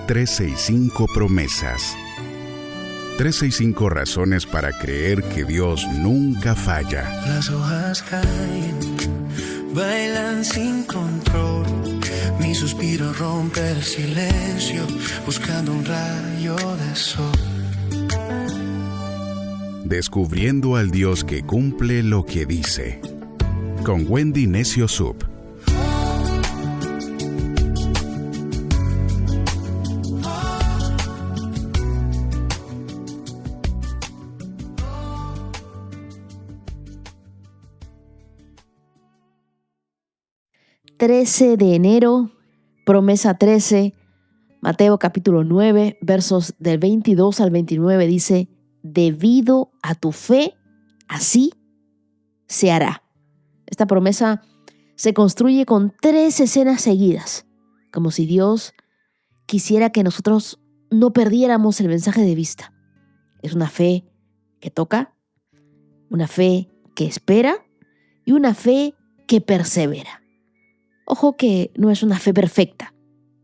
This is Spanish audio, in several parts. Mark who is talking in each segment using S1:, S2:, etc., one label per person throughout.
S1: 365 promesas. 365 razones para creer que Dios nunca falla.
S2: Las hojas caen, bailan sin control. Mi suspiro rompe el silencio, buscando un rayo de sol.
S1: Descubriendo al Dios que cumple lo que dice. Con Wendy Necio Sub.
S3: De enero, promesa 13, Mateo capítulo 9, versos del 22 al 29 dice: debido a tu fe, así se hará. Esta promesa se construye con 3 escenas seguidas, como si Dios quisiera que nosotros no perdiéramos el mensaje de vista. Es una fe que toca, una fe que espera y una fe que persevera. Ojo que no es una fe perfecta,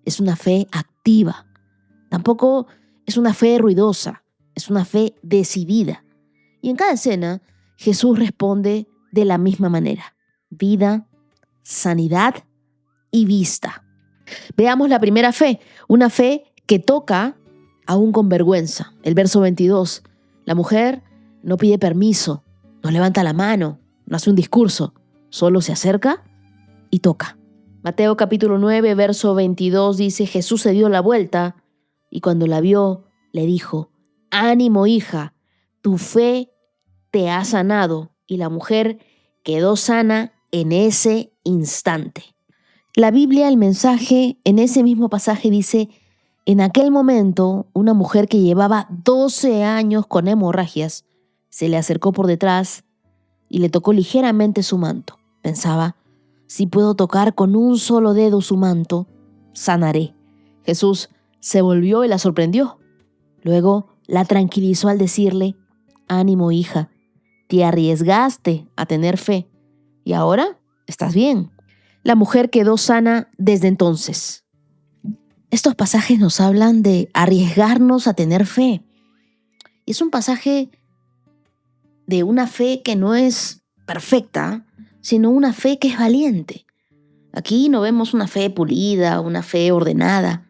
S3: es una fe activa. Tampoco es una fe ruidosa, es una fe decidida. Y en cada escena, Jesús responde de la misma manera: vida, sanidad y vista. Veamos la primera fe, una fe que toca aún con vergüenza. El verso 22, la mujer no pide permiso, no levanta la mano, no hace un discurso, solo se acerca y toca. Mateo capítulo 9, verso 22 dice: Jesús se dio la vuelta y cuando la vio, le dijo: ánimo, hija, tu fe te ha sanado. Y la mujer quedó sana en ese instante. La Biblia, el mensaje, en ese mismo pasaje dice: en aquel momento, una mujer que llevaba 12 años con hemorragias se le acercó por detrás y le tocó ligeramente su manto. Pensaba: si puedo tocar con un solo dedo su manto, sanaré. Jesús se volvió y la sorprendió. Luego la tranquilizó al decirle: ánimo, hija, te arriesgaste a tener fe y ahora estás bien. La mujer quedó sana desde entonces. Estos pasajes nos hablan de arriesgarnos a tener fe. Y es un pasaje de una fe que no es perfecta, sino una fe que es valiente. Aquí no vemos una fe pulida, una fe ordenada,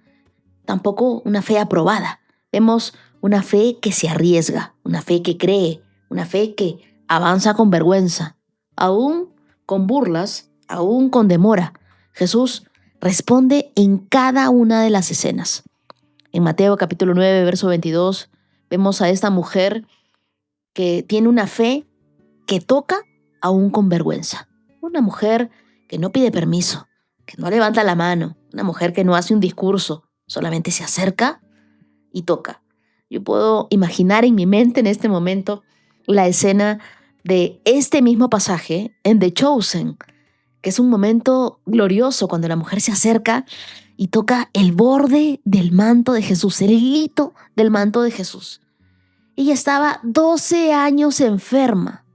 S3: tampoco una fe aprobada. Vemos una fe que se arriesga, una fe que cree, una fe que avanza con vergüenza, aún con burlas, aún con demora. Jesús responde en cada una de las escenas. En Mateo capítulo 9, verso 22, vemos a esta mujer que tiene una fe que toca aún con vergüenza. Una mujer que no pide permiso, que no levanta la mano, una mujer que no hace un discurso, solamente se acerca y toca. Yo puedo imaginar en mi mente en este momento la escena de este mismo pasaje en The Chosen, que es un momento glorioso cuando la mujer se acerca y toca el borde del manto de Jesús, el hilito del manto de Jesús. Ella estaba 12 años enferma,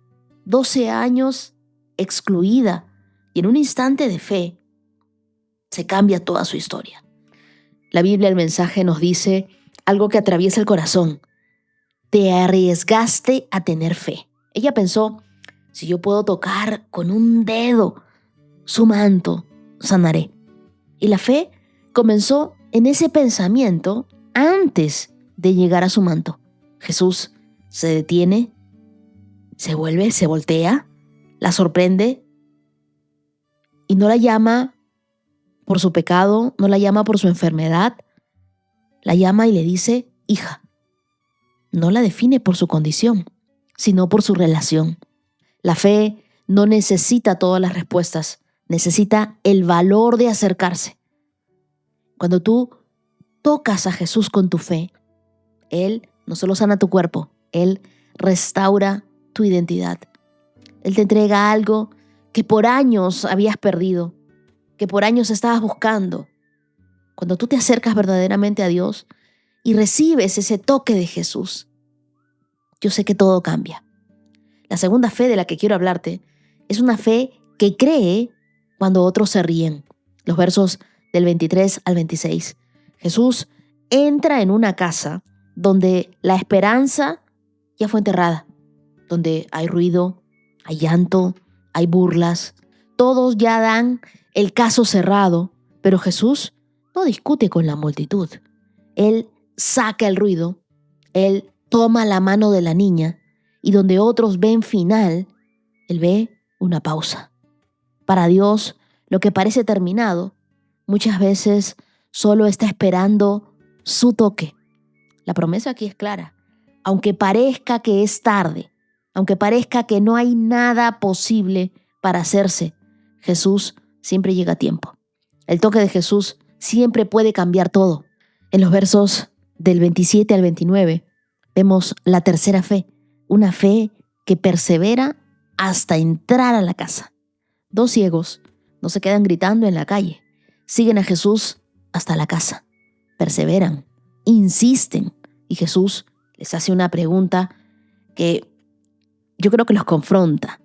S3: 12 años excluida, y en un instante de fe se cambia toda su historia. La Biblia, el mensaje, nos dice algo que atraviesa el corazón: te arriesgaste a tener fe. Ella pensó: si yo puedo tocar con un dedo su manto, sanaré. Y la fe comenzó en ese pensamiento antes de llegar a su manto. Jesús se detiene, se vuelve, se voltea, la sorprende y no la llama por su pecado, no la llama por su enfermedad, la llama y le dice: hija. No la define por su condición, sino por su relación. La fe no necesita todas las respuestas, necesita el valor de acercarse. Cuando tú tocas a Jesús con tu fe, Él no solo sana tu cuerpo, Él restaura tu identidad. Él te entrega algo que por años habías perdido, que por años estabas buscando. Cuando tú te acercas verdaderamente a Dios y recibes ese toque de Jesús, yo sé que todo cambia. La segunda fe de la que quiero hablarte es una fe que cree cuando otros se ríen. Los versos del 23 al 26. Jesús entra en una casa donde la esperanza ya fue enterrada, donde hay ruido, hay llanto, hay burlas. Todos ya dan el caso cerrado, pero Jesús no discute con la multitud. Él saca el ruido, Él toma la mano de la niña y donde otros ven final, Él ve una pausa. Para Dios, lo que parece terminado, muchas veces solo está esperando su toque. La promesa aquí es clara. Aunque parezca que es tarde, aunque parezca que no hay nada posible para hacerse, Jesús siempre llega a tiempo. El toque de Jesús siempre puede cambiar todo. En los versos del 27 al 29 vemos la tercera fe, una fe que persevera hasta entrar a la casa. 2 ciegos no se quedan gritando en la calle, siguen a Jesús hasta la casa, perseveran, insisten y Jesús les hace una pregunta que yo creo que los confronta.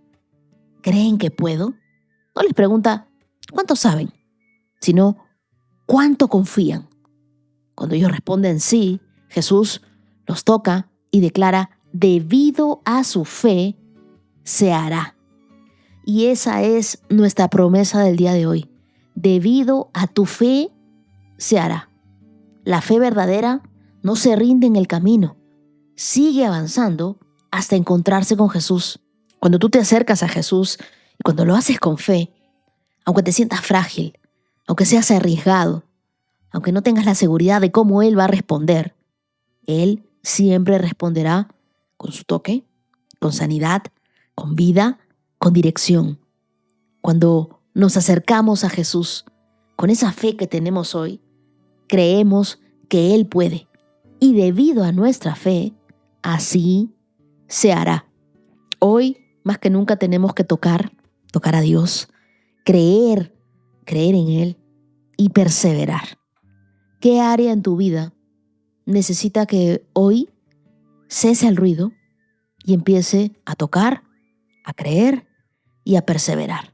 S3: ¿Creen que puedo? No les pregunta ¿cuánto saben?, sino ¿cuánto confían? Cuando ellos responden sí, Jesús los toca y declara, debido a su fe, se hará. Y esa es nuestra promesa del día de hoy. Debido a tu fe, se hará. La fe verdadera no se rinde en el camino. Sigue avanzando hasta encontrarse con Jesús. Cuando tú te acercas a Jesús y cuando lo haces con fe, aunque te sientas frágil, aunque seas arriesgado, aunque no tengas la seguridad de cómo Él va a responder, Él siempre responderá con su toque, con sanidad, con vida, con dirección. Cuando nos acercamos a Jesús con esa fe que tenemos hoy, creemos que Él puede. Y debido a nuestra fe, así se hará. Hoy, más que nunca, tenemos que tocar a Dios, creer en Él y perseverar. ¿Qué área en tu vida necesita que hoy cese el ruido y empiece a tocar, a creer y a perseverar?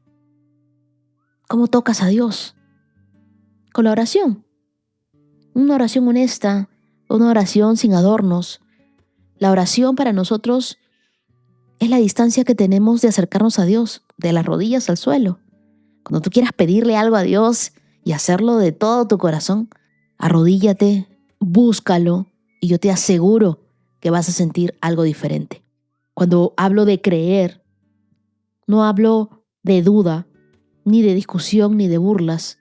S3: ¿Cómo tocas a Dios? Con la oración. Una oración honesta, una oración sin adornos. La oración para nosotros es la distancia que tenemos de acercarnos a Dios, de las rodillas al suelo. Cuando tú quieras pedirle algo a Dios y hacerlo de todo tu corazón, arrodíllate, búscalo y yo te aseguro que vas a sentir algo diferente. Cuando hablo de creer, no hablo de duda, ni de discusión, ni de burlas,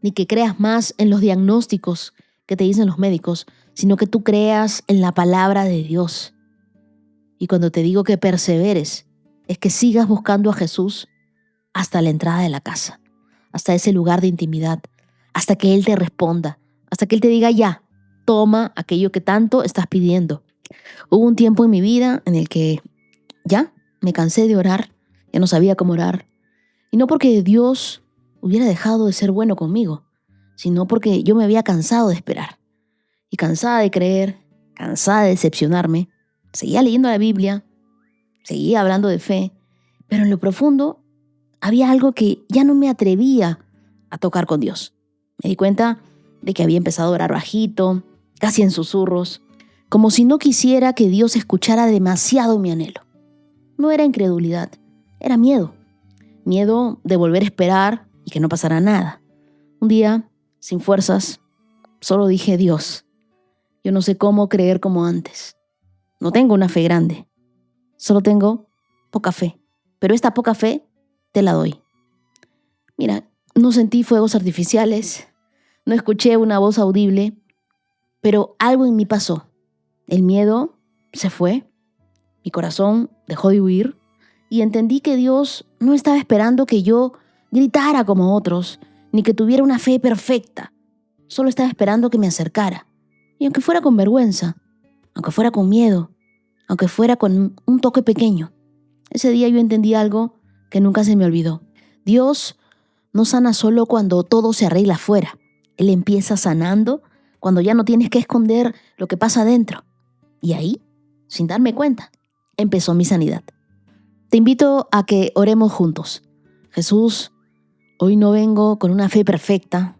S3: ni que creas más en los diagnósticos que te dicen los médicos, sino que tú creas en la palabra de Dios. Y cuando te digo que perseveres, es que sigas buscando a Jesús hasta la entrada de la casa, hasta ese lugar de intimidad, hasta que Él te responda, hasta que Él te diga ya, toma aquello que tanto estás pidiendo. Hubo un tiempo en mi vida en el que ya me cansé de orar, ya no sabía cómo orar. Y no porque Dios hubiera dejado de ser bueno conmigo, sino porque yo me había cansado de esperar. Y cansada de creer, cansada de decepcionarme, seguía leyendo la Biblia, seguía hablando de fe, pero en lo profundo había algo que ya no me atrevía a tocar con Dios. Me di cuenta de que había empezado a orar bajito, casi en susurros, como si no quisiera que Dios escuchara demasiado mi anhelo. No era incredulidad, era miedo. Miedo de volver a esperar y que no pasara nada. Un día, sin fuerzas, solo dije, Dios, yo no sé cómo creer como antes. No tengo una fe grande, solo tengo poca fe, pero esta poca fe te la doy. Mira, no sentí fuegos artificiales, no escuché una voz audible, pero algo en mí pasó. El miedo se fue, mi corazón dejó de huir y entendí que Dios no estaba esperando que yo gritara como otros, ni que tuviera una fe perfecta. Solo estaba esperando que me acercara. Y aunque fuera con vergüenza, aunque fuera con miedo, aunque fuera con un toque pequeño, ese día yo entendí algo que nunca se me olvidó. Dios no sana solo cuando todo se arregla afuera. Él empieza sanando cuando ya no tienes que esconder lo que pasa adentro. Y ahí, sin darme cuenta, empezó mi sanidad. Te invito a que oremos juntos. Jesús, hoy no vengo con una fe perfecta,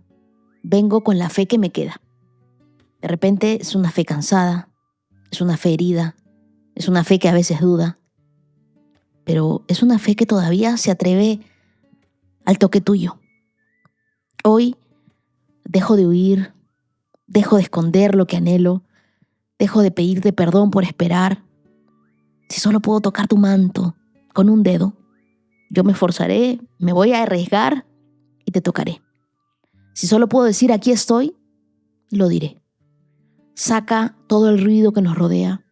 S3: vengo con la fe que me queda. De repente es una fe cansada, es una fe herida, es una fe que a veces duda, pero es una fe que todavía se atreve al toque tuyo. Hoy dejo de huir, dejo de esconder lo que anhelo, dejo de pedirte perdón por esperar. Si solo puedo tocar tu manto con un dedo, yo me esforzaré, me voy a arriesgar y te tocaré. Si solo puedo decir aquí estoy, lo diré. Saca todo el ruido que nos rodea,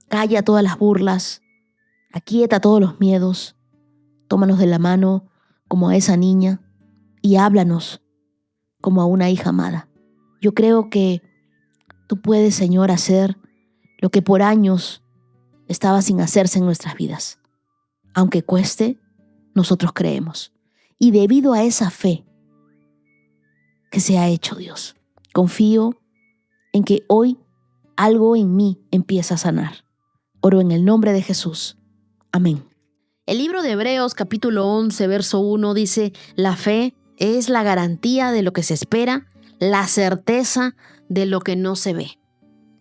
S3: calla todas las burlas, aquieta todos los miedos, tómanos de la mano como a esa niña y háblanos como a una hija amada. Yo creo que tú puedes, Señor, hacer lo que por años estaba sin hacerse en nuestras vidas. Aunque cueste, nosotros creemos. Y debido a esa fe que se ha hecho, Dios, confío en que hoy algo en mí empieza a sanar. Oro en el nombre de Jesús. Amén. El libro de Hebreos capítulo 11, verso 1 dice: la fe es la garantía de lo que se espera, la certeza de lo que no se ve.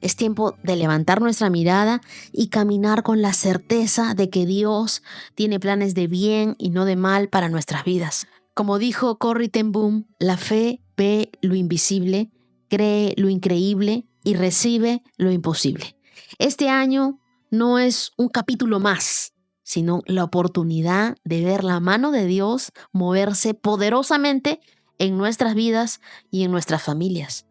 S3: Es tiempo de levantar nuestra mirada y caminar con la certeza de que Dios tiene planes de bien y no de mal para nuestras vidas. Como dijo Corrie ten Boom, la fe ve lo invisible, cree lo increíble y recibe lo imposible. Este año no es un capítulo más, sino la oportunidad de ver la mano de Dios moverse poderosamente en nuestras vidas y en nuestras familias.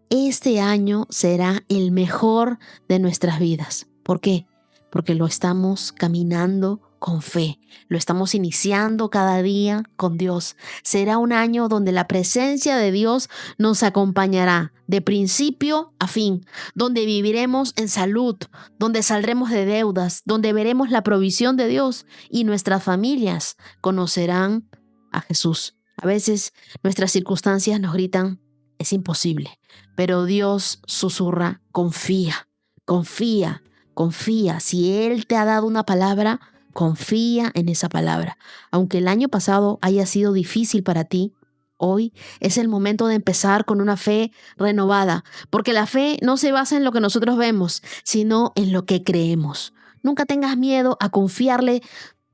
S3: Este año será el mejor de nuestras vidas. ¿Por qué? Porque lo estamos caminando con fe, lo estamos iniciando cada día con Dios. Será un año donde la presencia de Dios nos acompañará de principio a fin, donde viviremos en salud, donde saldremos de deudas, donde veremos la provisión de Dios y nuestras familias conocerán a Jesús. A veces nuestras circunstancias nos gritan: es imposible, pero Dios susurra: confía, confía, confía. Si Él te ha dado una palabra, confía en esa palabra. Aunque el año pasado haya sido difícil para ti, hoy es el momento de empezar con una fe renovada, porque la fe no se basa en lo que nosotros vemos, sino en lo que creemos. Nunca tengas miedo a confiarle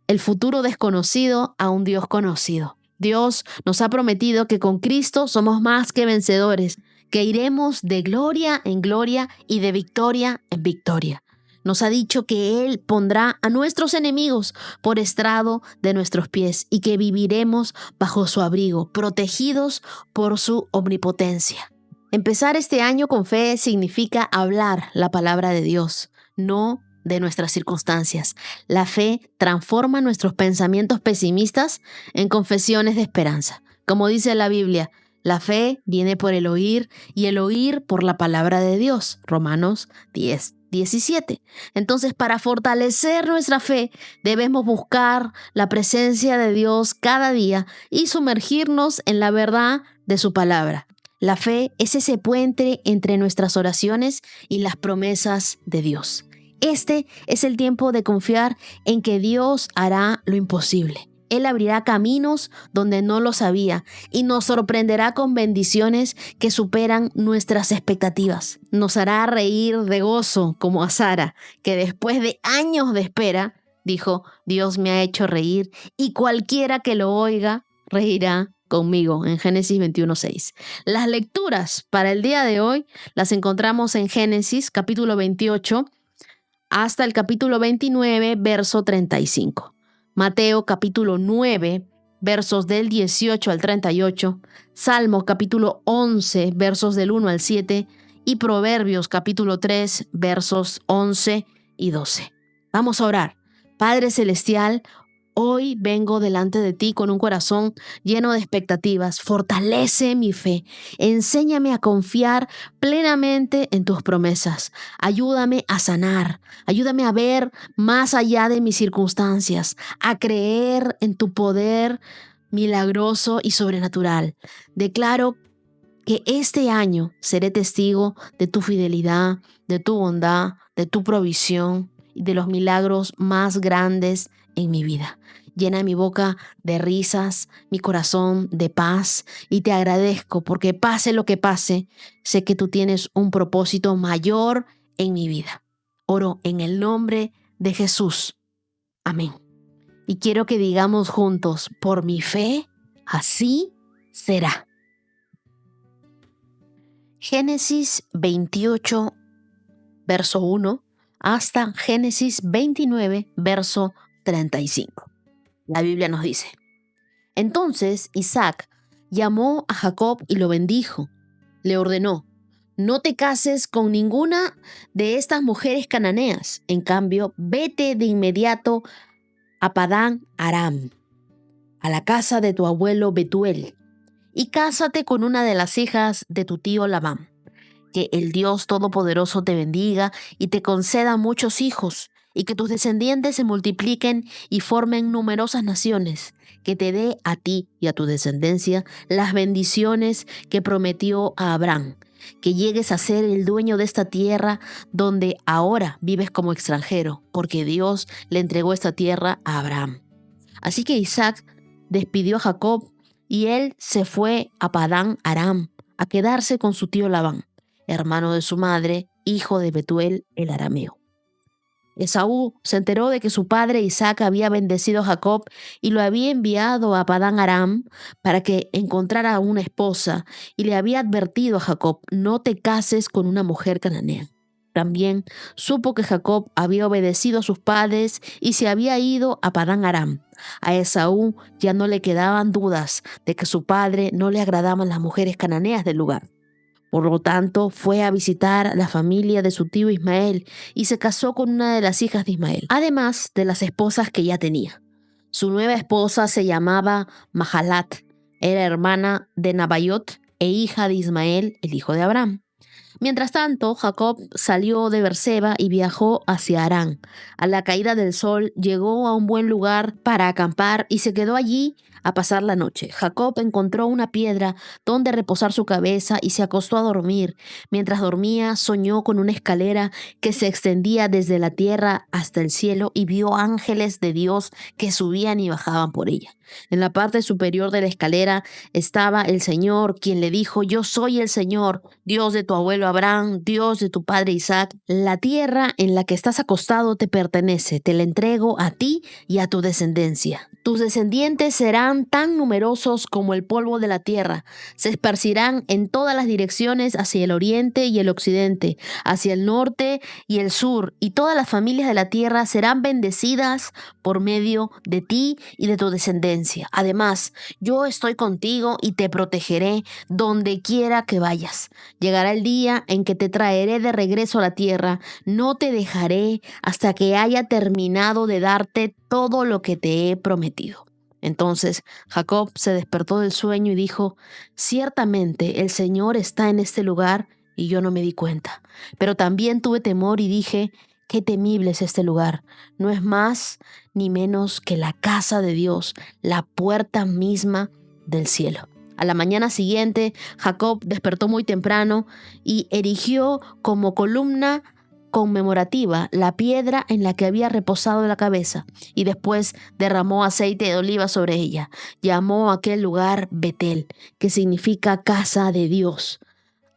S3: el futuro desconocido a un Dios conocido. Dios nos ha prometido que con Cristo somos más que vencedores, que iremos de gloria en gloria y de victoria en victoria. Nos ha dicho que Él pondrá a nuestros enemigos por estrado de nuestros pies y que viviremos bajo su abrigo, protegidos por su omnipotencia. Empezar este año con fe significa hablar la palabra de Dios, no de nuestras circunstancias. La fe transforma nuestros pensamientos pesimistas en confesiones de esperanza. Como dice la Biblia, la fe viene por el oír y el oír por la palabra de Dios. Romanos 10:17. Entonces, para fortalecer nuestra fe, debemos buscar la presencia de Dios cada día y sumergirnos en la verdad de su palabra. La fe es ese puente entre nuestras oraciones y las promesas de Dios. Este es el tiempo de confiar en que Dios hará lo imposible. Él abrirá caminos donde no los había y nos sorprenderá con bendiciones que superan nuestras expectativas. Nos hará reír de gozo como a Sara, que después de años de espera dijo: Dios me ha hecho reír y cualquiera que lo oiga reirá conmigo, en Génesis 21:6. Las lecturas para el día de hoy las encontramos en Génesis capítulo 28 hasta el capítulo 29, verso 35. Mateo capítulo 9, versos del 18 al 38. Salmos capítulo 11, versos del 1 al 7. Y Proverbios capítulo 3, versos 11 y 12. Vamos a orar. Padre Celestial, hoy vengo delante de ti con un corazón lleno de expectativas. Fortalece mi fe. Enséñame a confiar plenamente en tus promesas. Ayúdame a sanar. Ayúdame a ver más allá de mis circunstancias, a creer en tu poder milagroso y sobrenatural. Declaro que este año seré testigo de tu fidelidad, de tu bondad, de tu provisión y de los milagros más grandes en mi vida. Llena mi boca de risas, mi corazón de paz, y te agradezco porque pase lo que pase, sé que tú tienes un propósito mayor en mi vida. Oro en el nombre de Jesús. Amén. Y quiero que digamos juntos, por mi fe, así será. Génesis 28, verso 1, hasta Génesis 29, verso 35. La Biblia nos dice: Entonces Isaac llamó a Jacob y lo bendijo. Le ordenó: no te cases con ninguna de estas mujeres cananeas. En cambio, vete de inmediato a Padán Aram, a la casa de tu abuelo Betuel, y cásate con una de las hijas de tu tío Labán. Que el Dios Todopoderoso te bendiga y te conceda muchos hijos, y que tus descendientes se multipliquen y formen numerosas naciones, que te dé a ti y a tu descendencia las bendiciones que prometió a Abraham, que llegues a ser el dueño de esta tierra donde ahora vives como extranjero, porque Dios le entregó esta tierra a Abraham. Así que Isaac despidió a Jacob y él se fue a Padán Aram a quedarse con su tío Labán, hermano de su madre, hijo de Betuel el arameo. Esaú se enteró de que su padre Isaac había bendecido a Jacob y lo había enviado a Padán Aram para que encontrara una esposa, y le había advertido a Jacob: no te cases con una mujer cananea. También supo que Jacob había obedecido a sus padres y se había ido a Padán Aram. A Esaú ya no le quedaban dudas de que su padre no le agradaban las mujeres cananeas del lugar. Por lo tanto, fue a visitar a la familia de su tío Ismael y se casó con una de las hijas de Ismael, además de las esposas que ya tenía. Su nueva esposa se llamaba Mahalat, era hermana de Nabayot e hija de Ismael, el hijo de Abraham. Mientras tanto, Jacob salió de Berseba y viajó hacia Harán. A la caída del sol llegó a un buen lugar para acampar y se quedó allí a pasar la noche. Jacob encontró una piedra donde reposar su cabeza y se acostó a dormir. Mientras dormía, soñó con una escalera que se extendía desde la tierra hasta el cielo y vio ángeles de Dios que subían y bajaban por ella. En la parte superior de la escalera estaba el Señor, quien le dijo: yo soy el Señor, Dios de tu abuelo Abraham, Dios de tu padre Isaac. La tierra en la que estás acostado te pertenece, te la entrego a ti y a tu descendencia. Tus descendientes serán tan numerosos como el polvo de la tierra. Se esparcirán en todas las direcciones, hacia el oriente y el occidente, hacia el norte y el sur, y todas las familias de la tierra serán bendecidas por medio de ti y de tu descendencia. Además, yo estoy contigo y te protegeré donde quiera que vayas. Llegará el día en que te traeré de regreso a la tierra. No te dejaré hasta que haya terminado de darte todo lo que te he prometido. Entonces Jacob se despertó del sueño y dijo: ciertamente el Señor está en este lugar y yo no me di cuenta. Pero también tuve temor y dije: qué temible es este lugar. No es más ni menos que la casa de Dios, la puerta misma del cielo. A la mañana siguiente, Jacob despertó muy temprano y erigió como columna conmemorativa la piedra en la que había reposado la cabeza, y después derramó aceite de oliva sobre ella. Llamó a aquel lugar Betel, que significa casa de Dios,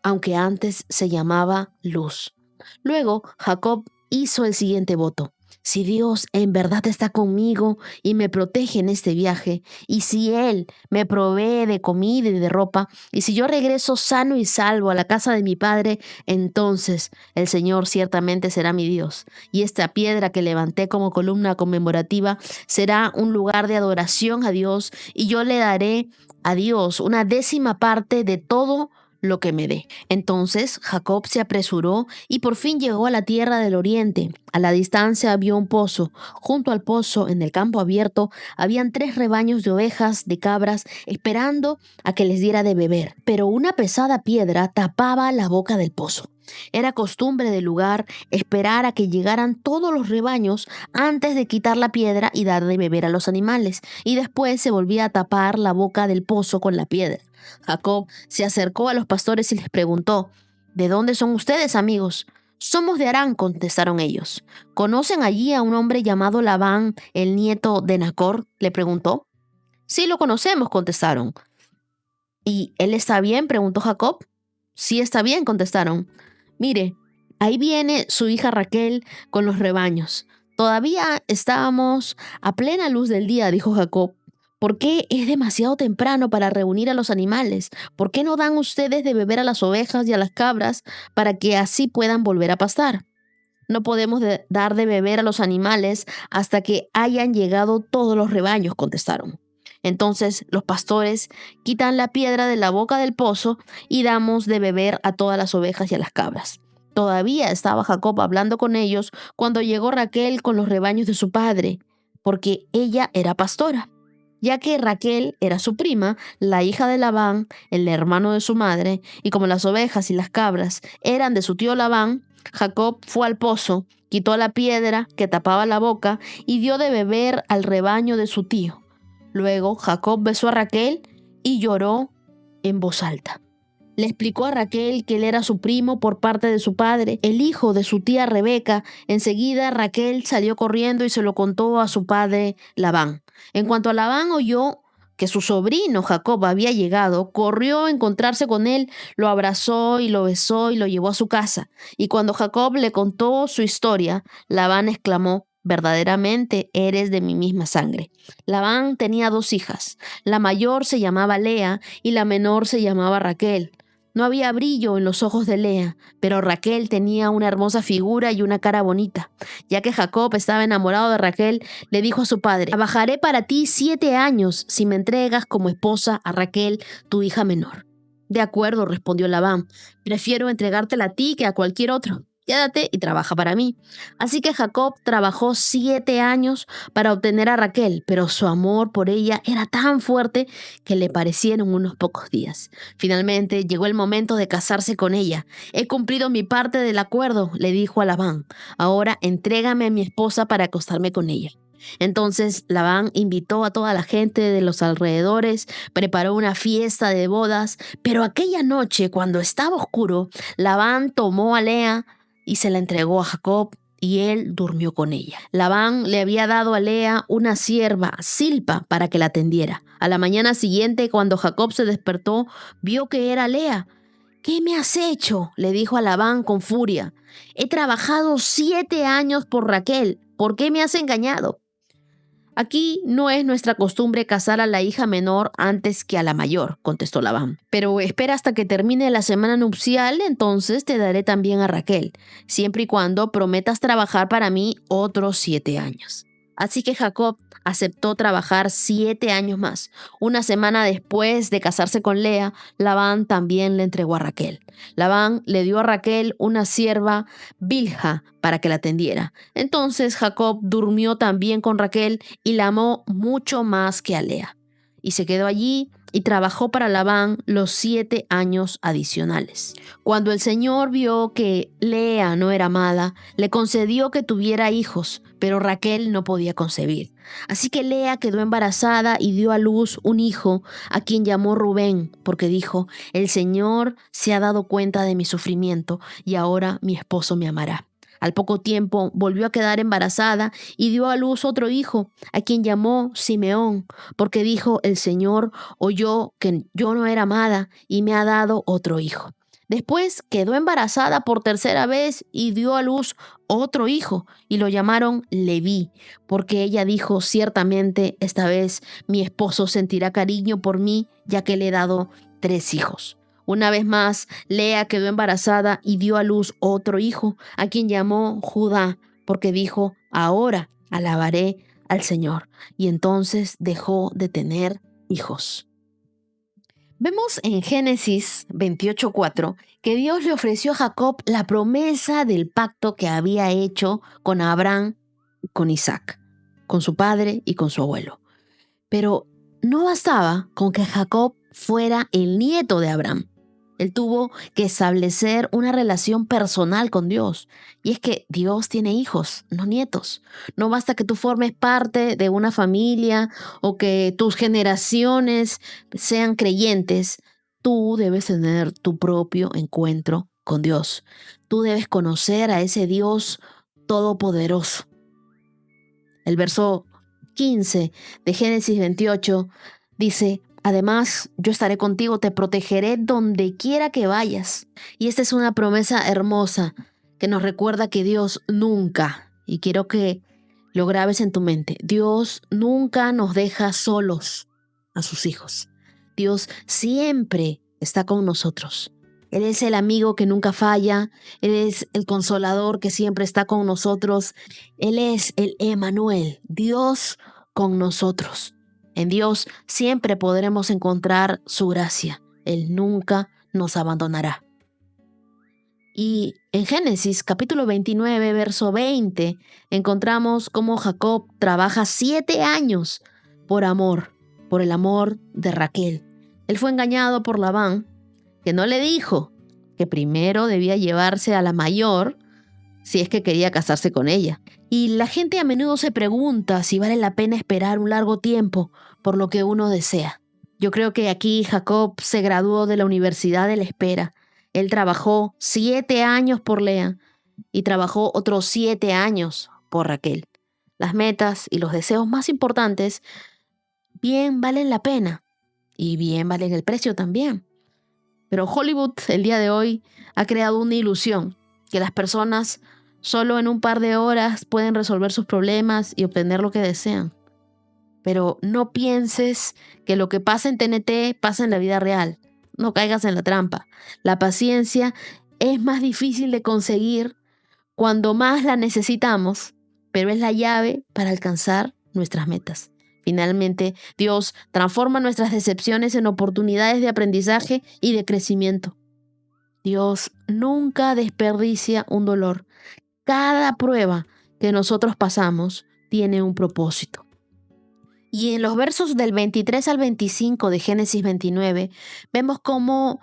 S3: aunque antes se llamaba Luz. Luego Jacob hizo el siguiente voto: si Dios en verdad está conmigo y me protege en este viaje, y si Él me provee de comida y de ropa, y si yo regreso sano y salvo a la casa de mi padre, entonces el Señor ciertamente será mi Dios, y esta piedra que levanté como columna conmemorativa será un lugar de adoración a Dios, y yo le daré a Dios una 10ª parte de todo lo que me dé. Entonces Jacob se apresuró y por fin llegó a la tierra del oriente. A la distancia vio un pozo. Junto al pozo, en el campo abierto, habían 3 rebaños de ovejas, de cabras, esperando a que les diera de beber. Pero una pesada piedra tapaba la boca del pozo. Era costumbre del lugar esperar a que llegaran todos los rebaños antes de quitar la piedra y dar de beber a los animales, y después se volvía a tapar la boca del pozo con la piedra. Jacob se acercó a los pastores y les preguntó: ¿de dónde son ustedes, amigos? Somos de Harán, contestaron ellos. ¿Conocen allí a un hombre llamado Labán, el nieto de Nacor?, le preguntó. Sí, lo conocemos, contestaron. ¿Y él está bien?, preguntó Jacob. Sí, está bien, contestaron. Mire, ahí viene su hija Raquel con los rebaños. Todavía estábamos a plena luz del día, dijo Jacob. ¿Por qué es demasiado temprano para reunir a los animales? ¿Por qué no dan ustedes de beber a las ovejas y a las cabras para que así puedan volver a pastar? No podemos dar de beber a los animales hasta que hayan llegado todos los rebaños, contestaron. Entonces los pastores quitan la piedra de la boca del pozo y damos de beber a todas las ovejas y a las cabras. Todavía estaba Jacob hablando con ellos cuando llegó Raquel con los rebaños de su padre, porque ella era pastora. Ya que Raquel era su prima, la hija de Labán, el hermano de su madre, y como las ovejas y las cabras eran de su tío Labán, Jacob fue al pozo, quitó la piedra que tapaba la boca y dio de beber al rebaño de su tío. Luego Jacob besó a Raquel y lloró en voz alta. Le explicó a Raquel que él era su primo por parte de su padre, el hijo de su tía Rebeca. Enseguida Raquel salió corriendo y se lo contó a su padre Labán. En cuanto a Labán oyó que su sobrino Jacob había llegado, corrió a encontrarse con él, lo abrazó y lo besó y lo llevó a su casa. Y cuando Jacob le contó su historia, Labán exclamó: verdaderamente eres de mi misma sangre. Labán tenía 2 hijas. La mayor se llamaba Lea y la menor se llamaba Raquel. No había brillo en los ojos de Lea, pero Raquel tenía una hermosa figura y una cara bonita. Ya que Jacob estaba enamorado de Raquel, le dijo a su padre: trabajaré para ti 7 años si me entregas como esposa a Raquel, tu hija menor. De acuerdo, respondió Labán, prefiero entregártela a ti que a cualquier otro. Quédate y trabaja para mí. Así que Jacob trabajó 7 años para obtener a Raquel, pero su amor por ella era tan fuerte que le parecieron unos pocos días. Finalmente llegó el momento de casarse con ella. He cumplido mi parte del acuerdo, le dijo a Labán. Ahora entrégame a mi esposa para acostarme con ella. Entonces Labán invitó a toda la gente de los alrededores, preparó una fiesta de bodas, pero aquella noche, cuando estaba oscuro, Labán tomó a Lea y se la entregó a Jacob, y él durmió con ella. Labán le había dado a Lea una sierva, Silpa, para que la atendiera. A la mañana siguiente, cuando Jacob se despertó, vio que era Lea. ¿Qué me has hecho?, le dijo a Labán con furia. He trabajado 7 años por Raquel. ¿Por qué me has engañado? Aquí no es nuestra costumbre casar a la hija menor antes que a la mayor, contestó Labán. Pero espera hasta que termine la semana nupcial, entonces te daré también a Raquel, siempre y cuando prometas trabajar para mí otros 7 años. Así que Jacob aceptó trabajar 7 años más. Una semana después de casarse con Lea, Labán también le entregó a Raquel. Labán le dio a Raquel una sierva, Bilha, para que la atendiera. Entonces Jacob durmió también con Raquel y la amó mucho más que a Lea. Y se quedó allí y trabajó para Labán los 7 años adicionales. Cuando el Señor vio que Lea no era amada, le concedió que tuviera hijos, pero Raquel no podía concebir. Así que Lea quedó embarazada y dio a luz un hijo, a quien llamó Rubén, porque dijo: el Señor se ha dado cuenta de mi sufrimiento y ahora mi esposo me amará. Al poco tiempo volvió a quedar embarazada y dio a luz otro hijo, a quien llamó Simeón, porque dijo: el Señor oyó que yo no era amada y me ha dado otro hijo. Después quedó embarazada por 3ª vez y dio a luz otro hijo, y lo llamaron Leví, porque ella dijo: ciertamente esta vez mi esposo sentirá cariño por mí, ya que le he dado 3 hijos. Una vez más, Lea quedó embarazada y dio a luz otro hijo, a quien llamó Judá, porque dijo: ahora alabaré al Señor. Y entonces dejó de tener hijos. Vemos en Génesis 28:4 que Dios le ofreció a Jacob la promesa del pacto que había hecho con Abraham, con Isaac, con su padre y con su abuelo. Pero no bastaba con que Jacob fuera el nieto de Abraham. Él tuvo que establecer una relación personal con Dios. Y es que Dios tiene hijos, no nietos. No basta que tú formes parte de una familia o que tus generaciones sean creyentes. Tú debes tener tu propio encuentro con Dios. Tú debes conocer a ese Dios todopoderoso. El verso 15 de Génesis 28 dice: además, yo estaré contigo, te protegeré donde quiera que vayas. Y esta es una promesa hermosa que nos recuerda que Dios nunca, y quiero que lo grabes en tu mente, Dios nunca nos deja solos a sus hijos. Dios siempre está con nosotros. Él es el amigo que nunca falla. Él es el consolador que siempre está con nosotros. Él es el Emmanuel, Dios con nosotros. En Dios siempre podremos encontrar su gracia. Él nunca nos abandonará. Y en Génesis capítulo 29, verso 20, encontramos cómo Jacob trabaja 7 años por el amor de Raquel. Él fue engañado por Labán, que no le dijo que primero debía llevarse a la mayor si es que quería casarse con ella. Y la gente a menudo se pregunta si vale la pena esperar un largo tiempo por lo que uno desea. Yo creo que aquí Jacob se graduó de la Universidad de la Espera. Él trabajó 7 años por Lea y trabajó otros 7 años por Raquel. Las metas y los deseos más importantes bien valen la pena y bien valen el precio también. Pero Hollywood el día de hoy ha creado una ilusión que las personas solo en un par de horas pueden resolver sus problemas y obtener lo que desean. Pero no pienses que lo que pasa en TNT pasa en la vida real. No caigas en la trampa. La paciencia es más difícil de conseguir cuando más la necesitamos, pero es la llave para alcanzar nuestras metas. Finalmente, Dios transforma nuestras decepciones en oportunidades de aprendizaje y de crecimiento. Dios nunca desperdicia un dolor. Cada prueba que nosotros pasamos tiene un propósito. Y en los versos del 23 al 25 de Génesis 29, vemos cómo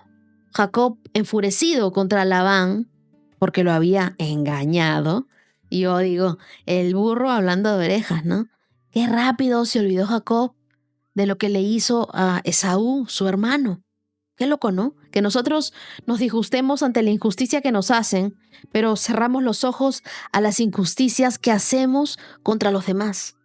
S3: Jacob, enfurecido contra Labán, porque lo había engañado, y yo digo, el burro hablando de orejas, ¿no? Qué rápido se olvidó Jacob de lo que le hizo a Esaú, su hermano. Qué loco, ¿no? Que nosotros nos disgustemos ante la injusticia que nos hacen, pero cerramos los ojos a las injusticias que hacemos contra los demás.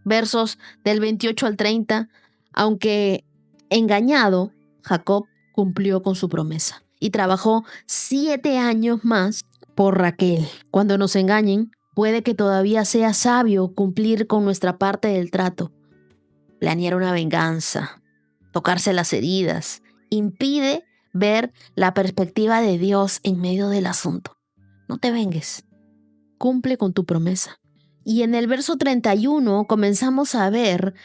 S3: Versos del 28 al 30, aunque engañado, Jacob cumplió con su promesa y trabajó 7 años más por Raquel. Cuando nos engañen, puede que todavía sea sabio cumplir con nuestra parte del trato. Planear una venganza, tocarse las heridas, impide ver la perspectiva de Dios en medio del asunto. No te vengues, cumple con tu promesa. Y en el verso 31 comenzamos a ver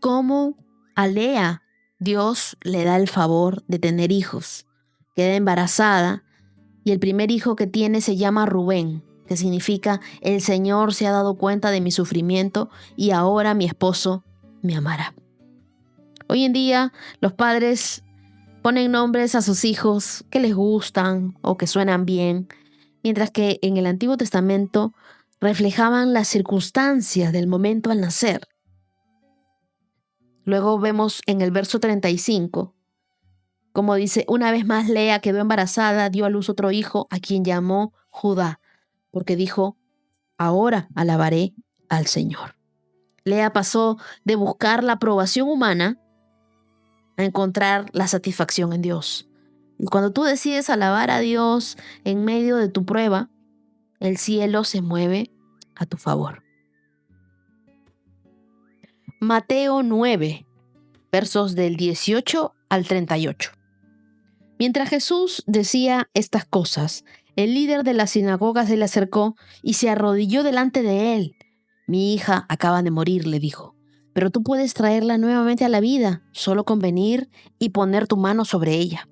S3: cómo a Lea Dios le da el favor de tener hijos. Queda embarazada y el primer hijo que tiene se llama Rubén, que significa el Señor se ha dado cuenta de mi sufrimiento y ahora mi esposo me amará. Hoy en día los padres ponen nombres a sus hijos que les gustan o que suenan bien, mientras que en el Antiguo Testamento reflejaban las circunstancias del momento al nacer. Luego vemos en el verso 35, como dice, una vez más Lea quedó embarazada, dio a luz otro hijo a quien llamó Judá, porque dijo, ahora alabaré al Señor. Lea pasó de buscar la aprobación humana a encontrar la satisfacción en Dios. Y cuando tú decides alabar a Dios en medio de tu prueba, el cielo se mueve a tu favor. Mateo 9, versos del 18 al 38. Mientras Jesús decía estas cosas, el líder de la sinagoga se le acercó y se arrodilló delante de él. Mi hija acaba de morir, le dijo, pero tú puedes traerla nuevamente a la vida, solo con venir y poner tu mano sobre ella.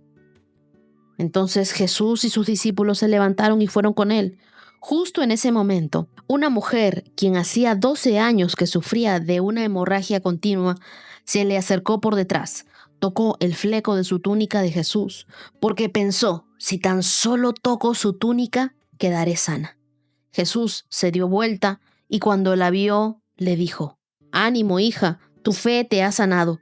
S3: Entonces Jesús y sus discípulos se levantaron y fueron con él. Justo en ese momento, una mujer, quien hacía 12 años que sufría de una hemorragia continua, se le acercó por detrás, tocó el fleco de su túnica de Jesús, porque pensó, si tan solo toco su túnica, quedaré sana. Jesús se dio vuelta y cuando la vio, le dijo, ánimo, hija, tu fe te ha sanado.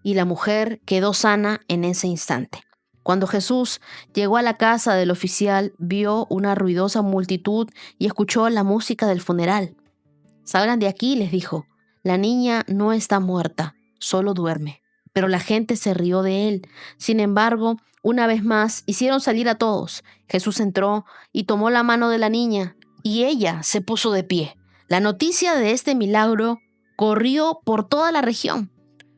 S3: Y la mujer quedó sana en ese instante. Cuando Jesús llegó a la casa del oficial, vio una ruidosa multitud y escuchó la música del funeral. «Salgan de aquí», les dijo. «La niña no está muerta, solo duerme». Pero la gente se rió de él. Sin embargo, una vez más hicieron salir a todos. Jesús entró y tomó la mano de la niña, y ella se puso de pie. La noticia de este milagro corrió por toda la región.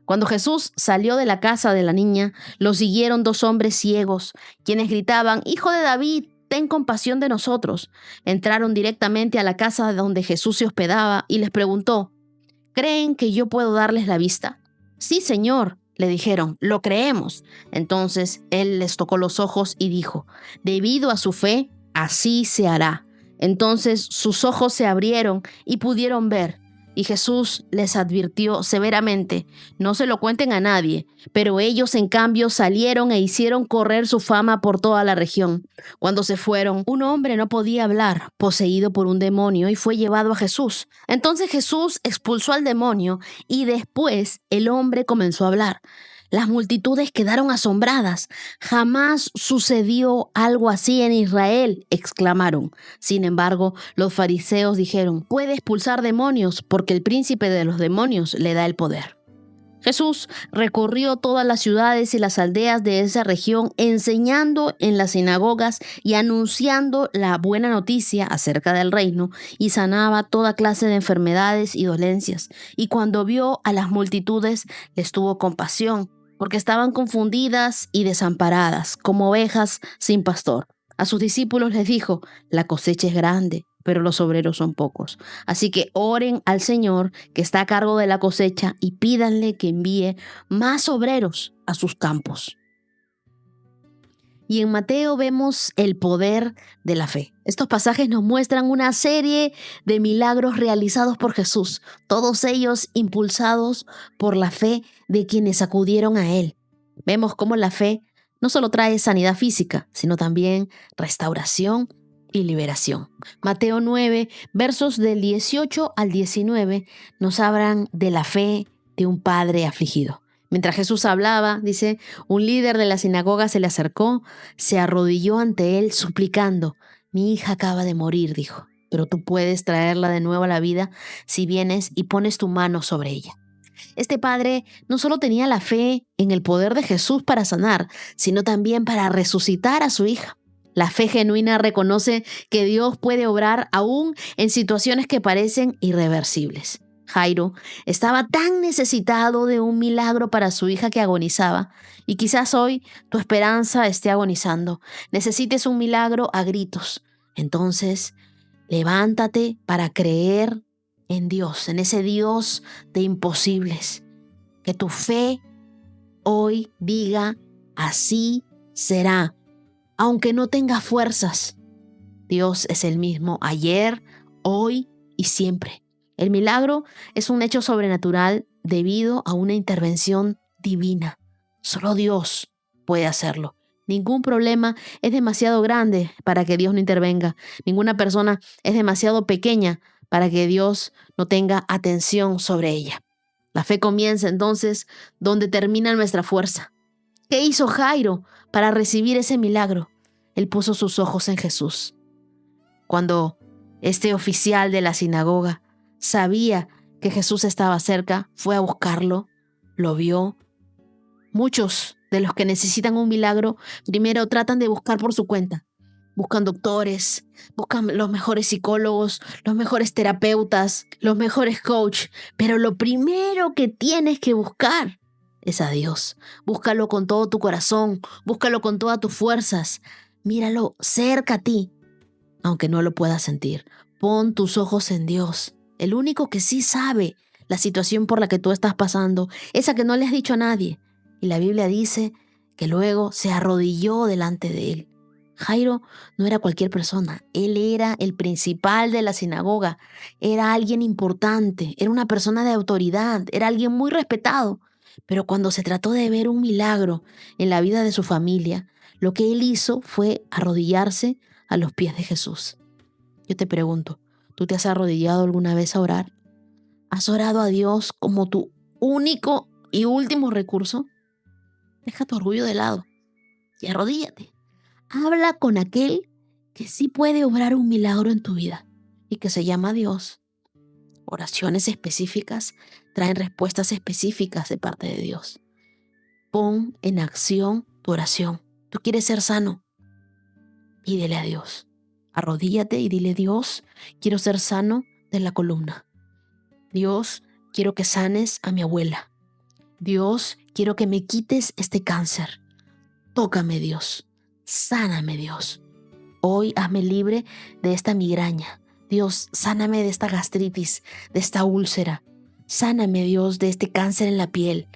S3: Cuando Jesús salió de la casa de la niña, lo siguieron 2 hombres ciegos, quienes gritaban: «Hijo de David, ten compasión de nosotros». Entraron directamente a la casa donde Jesús se hospedaba y les preguntó: «¿Creen que yo puedo darles la vista?». «Sí, Señor», le dijeron, «lo creemos». Entonces él les tocó los ojos y dijo: «Debido a su fe, así se hará». Entonces sus ojos se abrieron y pudieron ver. Y Jesús les advirtió severamente: «No se lo cuenten a nadie». Pero ellos, en cambio, salieron e hicieron correr su fama por toda la región. Cuando se fueron, un hombre no podía hablar, poseído por un demonio, y fue llevado a Jesús. Entonces Jesús expulsó al demonio y después el hombre comenzó a hablar. Las multitudes quedaron asombradas. «Jamás sucedió algo así en Israel», exclamaron. Sin embargo, los fariseos dijeron: «Puede expulsar demonios porque el príncipe de los demonios le da el poder». Jesús recorrió todas las ciudades y las aldeas de esa región, enseñando en las sinagogas y anunciando la buena noticia acerca del reino, y sanaba toda clase de enfermedades y dolencias. Y cuando vio a las multitudes, les tuvo compasión, porque estaban confundidas y desamparadas, como ovejas sin pastor. A sus discípulos les dijo: «La cosecha es grande, pero los obreros son pocos. Así que oren al Señor, que está a cargo de la cosecha, y pídanle que envíe más obreros a sus campos». Y en Mateo vemos el poder de la fe. Estos pasajes nos muestran una serie de milagros realizados por Jesús, todos ellos impulsados por la fe de quienes acudieron a Él. Vemos cómo la fe no solo trae sanidad física, sino también restauración y liberación. Mateo 9, versos del 18 al 19, nos hablan de la fe de un padre afligido. Mientras Jesús hablaba, dice, un líder de la sinagoga se le acercó, se arrodilló ante él suplicando: «Mi hija acaba de morir», dijo, «pero tú puedes traerla de nuevo a la vida si vienes y pones tu mano sobre ella». Este padre no solo tenía la fe en el poder de Jesús para sanar, sino también para resucitar a su hija. La fe genuina reconoce que Dios puede obrar aún en situaciones que parecen irreversibles. Jairo estaba tan necesitado de un milagro para su hija que agonizaba, y quizás hoy tu esperanza esté agonizando. Necesites un milagro a gritos. Entonces, levántate para creer en Dios, en ese Dios de imposibles. Que tu fe hoy diga: así será. Aunque no tengas fuerzas, Dios es el mismo ayer, hoy y siempre. El milagro es un hecho sobrenatural debido a una intervención divina. Solo Dios puede hacerlo. Ningún problema es demasiado grande para que Dios no intervenga. Ninguna persona es demasiado pequeña para que Dios no tenga atención sobre ella. La fe comienza entonces donde termina nuestra fuerza. ¿Qué hizo Jairo para recibir ese milagro? Él puso sus ojos en Jesús. Cuando este oficial de la sinagoga sabía que Jesús estaba cerca, fue a buscarlo, lo vio. Muchos de los que necesitan un milagro primero tratan de buscar por su cuenta. Buscan doctores, buscan los mejores psicólogos, los mejores terapeutas, los mejores coaches. Pero lo primero que tienes que buscar es a Dios. Búscalo con todo tu corazón, búscalo con todas tus fuerzas. Míralo cerca a ti, aunque no lo puedas sentir. Pon tus ojos en Dios, el único que sí sabe la situación por la que tú estás pasando, esa que no le has dicho a nadie. Y la Biblia dice que luego se arrodilló delante de él. Jairo no era cualquier persona, él era el principal de la sinagoga, era alguien importante, era una persona de autoridad, era alguien muy respetado. Pero cuando se trató de ver un milagro en la vida de su familia, lo que él hizo fue arrodillarse a los pies de Jesús. Yo te pregunto, ¿tú te has arrodillado alguna vez a orar? ¿Has orado a Dios como tu único y último recurso? Deja tu orgullo de lado y arrodíllate. Habla con aquel que sí puede obrar un milagro en tu vida y que se llama Dios. Oraciones específicas traen respuestas específicas de parte de Dios. Pon en acción tu oración. Tú quieres ser sano, pídele a Dios. Arrodíllate y dile: Dios, quiero ser sano de la columna. Dios, quiero que sanes a mi abuela. Dios, quiero que me quites este cáncer. Tócame, Dios. Sáname, Dios. Hoy hazme libre de esta migraña. Dios, sáname de esta gastritis, de esta úlcera. Sáname, Dios, de este cáncer en la piel.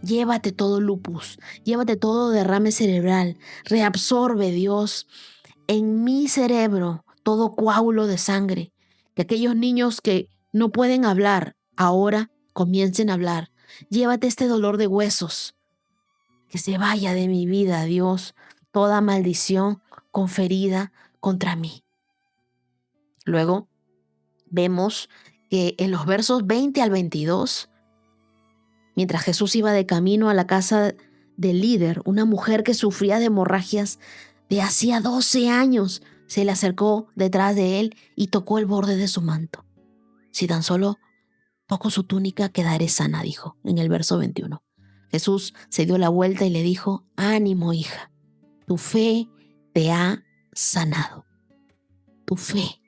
S3: Llévate todo lupus, llévate todo derrame cerebral. Reabsorbe, Dios, en mi cerebro todo coágulo de sangre. Que aquellos niños que no pueden hablar ahora comiencen a hablar. Llévate este dolor de huesos. Que se vaya de mi vida, Dios, toda maldición conferida contra mí. Luego vemos que en los versos 20 al 22, mientras Jesús iba de camino a la casa del líder, una mujer que sufría de hemorragias de hacía 12 años se le acercó detrás de él y tocó el borde de su manto. Si tan solo toco su túnica, quedaré sana, dijo en el verso 21. Jesús se dio la vuelta y le dijo: ánimo, hija, tu fe te ha sanado. Tu fe.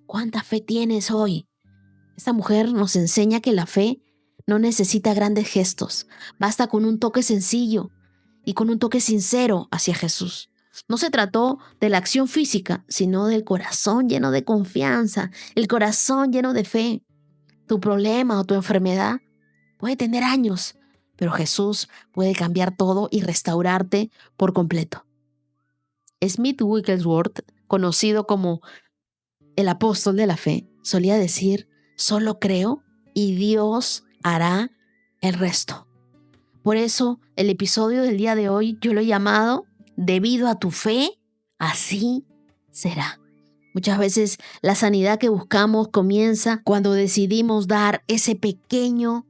S3: ¿Cuánta fe tienes hoy? Esta mujer nos enseña que la fe no necesita grandes gestos. Basta con un toque sencillo y con un toque sincero hacia Jesús. No se trató de la acción física, sino del corazón lleno de confianza, el corazón lleno de fe. Tu problema o tu enfermedad puede tener años, pero Jesús puede cambiar todo y restaurarte por completo. Smith Wigglesworth, conocido como el apóstol de la fe, solía decir: solo creo y Dios hará el resto. Por eso el episodio del día de hoy yo lo he llamado: debido a tu fe, así será. Muchas veces la sanidad que buscamos comienza cuando decidimos dar ese pequeño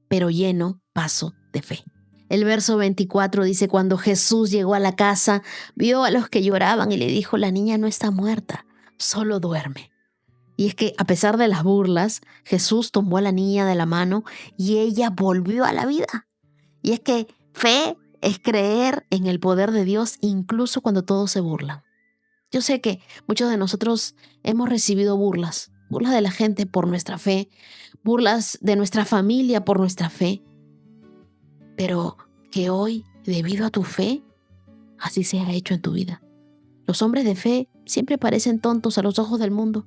S3: pero lleno paso de fe. El verso 24 dice: cuando Jesús llegó a la casa, vio a los que lloraban y le dijo: la niña no está muerta, solo duerme. Y es que a pesar de las burlas, Jesús tomó a la niña de la mano y ella volvió a la vida. Y es que fe es creer en el poder de Dios incluso cuando todos se burlan. Yo sé que muchos de nosotros hemos recibido burlas de la gente por nuestra fe, burlas de nuestra familia por nuestra fe, pero que hoy, debido a tu fe, así se ha hecho en tu vida. Los hombres de fe siempre parecen tontos a los ojos del mundo,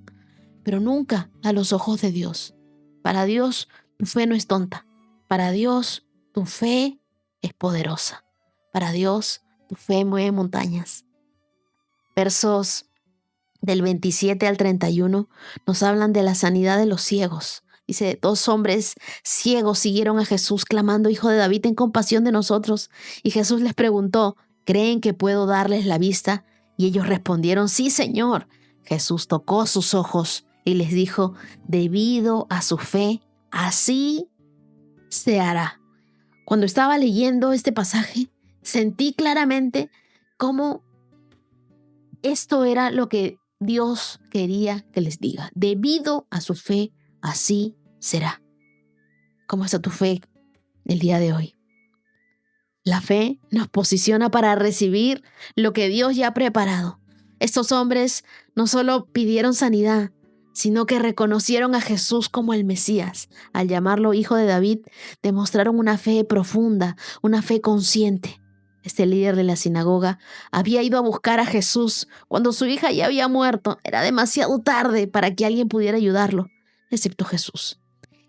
S3: pero nunca a los ojos de Dios. Para Dios, tu fe no es tonta. Para Dios, tu fe es poderosa. Para Dios, tu fe mueve montañas. Versos del 27 al 31 nos hablan de la sanidad de los ciegos. Dice: 2 hombres ciegos siguieron a Jesús clamando: Hijo de David, ten compasión de nosotros. Y Jesús les preguntó: ¿creen que puedo darles la vista? Y ellos respondieron: sí, Señor. Jesús tocó sus ojos y les dijo: debido a su fe, así se hará. Cuando estaba leyendo este pasaje, sentí claramente cómo esto era lo que Dios quería que les diga. Debido a su fe, así será. ¿Cómo está tu fe el día de hoy? La fe nos posiciona para recibir lo que Dios ya ha preparado. Estos hombres no solo pidieron sanidad, sino que reconocieron a Jesús como el Mesías. Al llamarlo Hijo de David, demostraron una fe profunda, una fe consciente. Este líder de la sinagoga había ido a buscar a Jesús cuando su hija ya había muerto. Era demasiado tarde para que alguien pudiera ayudarlo, excepto Jesús.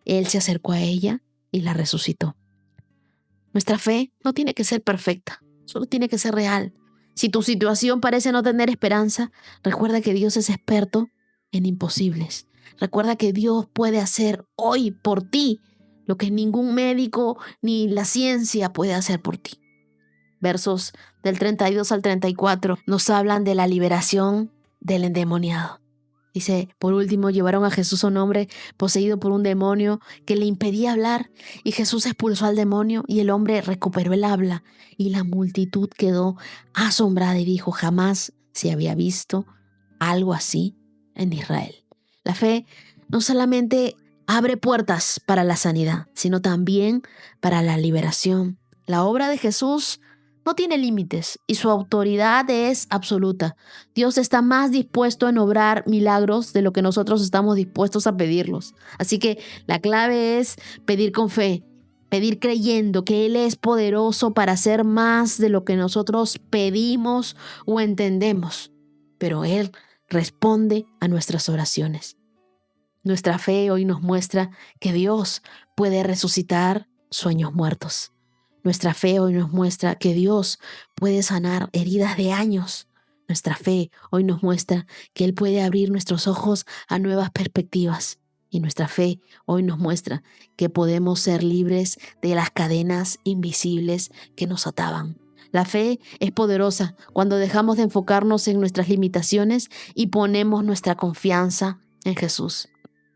S3: Él se acercó a ella y la resucitó. Nuestra fe no tiene que ser perfecta, solo tiene que ser real. Si tu situación parece no tener esperanza, recuerda que Dios es experto en imposibles. Recuerda que Dios puede hacer hoy por ti lo que ningún médico ni la ciencia puede hacer por ti. Versos del 32 al 34 nos hablan de la liberación del endemoniado. Dice, por último, llevaron a Jesús a un hombre poseído por un demonio que le impedía hablar, y Jesús expulsó al demonio y el hombre recuperó el habla, y la multitud quedó asombrada y dijo, jamás se había visto algo así en Israel. La fe no solamente abre puertas para la sanidad, sino también para la liberación. La obra de Jesús no tiene límites y su autoridad es absoluta. Dios está más dispuesto en obrar milagros de lo que nosotros estamos dispuestos a pedirlos. Así que la clave es pedir con fe, pedir creyendo que Él es poderoso para hacer más de lo que nosotros pedimos o entendemos. Pero Él responde a nuestras oraciones. Nuestra fe hoy nos muestra que Dios puede resucitar sueños muertos. Nuestra fe hoy nos muestra que Dios puede sanar heridas de años. Nuestra fe hoy nos muestra que Él puede abrir nuestros ojos a nuevas perspectivas. Y nuestra fe hoy nos muestra que podemos ser libres de las cadenas invisibles que nos ataban. La fe es poderosa cuando dejamos de enfocarnos en nuestras limitaciones y ponemos nuestra confianza en Jesús.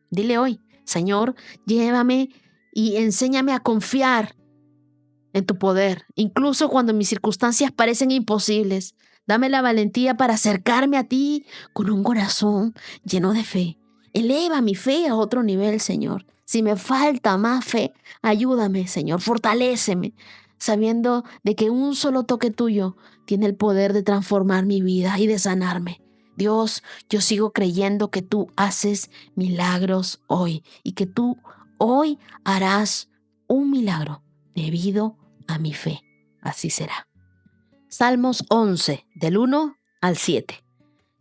S3: Dile hoy, Señor, llévame y enséñame a confiar en tu poder, incluso cuando mis circunstancias parecen imposibles. Dame la valentía para acercarme a ti con un corazón lleno de fe. Eleva mi fe a otro nivel, Señor. Si me falta más fe, ayúdame, Señor, fortaléceme, sabiendo de que un solo toque tuyo tiene el poder de transformar mi vida y de sanarme. Dios, yo sigo creyendo que tú haces milagros hoy y que tú hoy harás un milagro debido a mi fe. Así será. Salmos 11, del 1 al 7.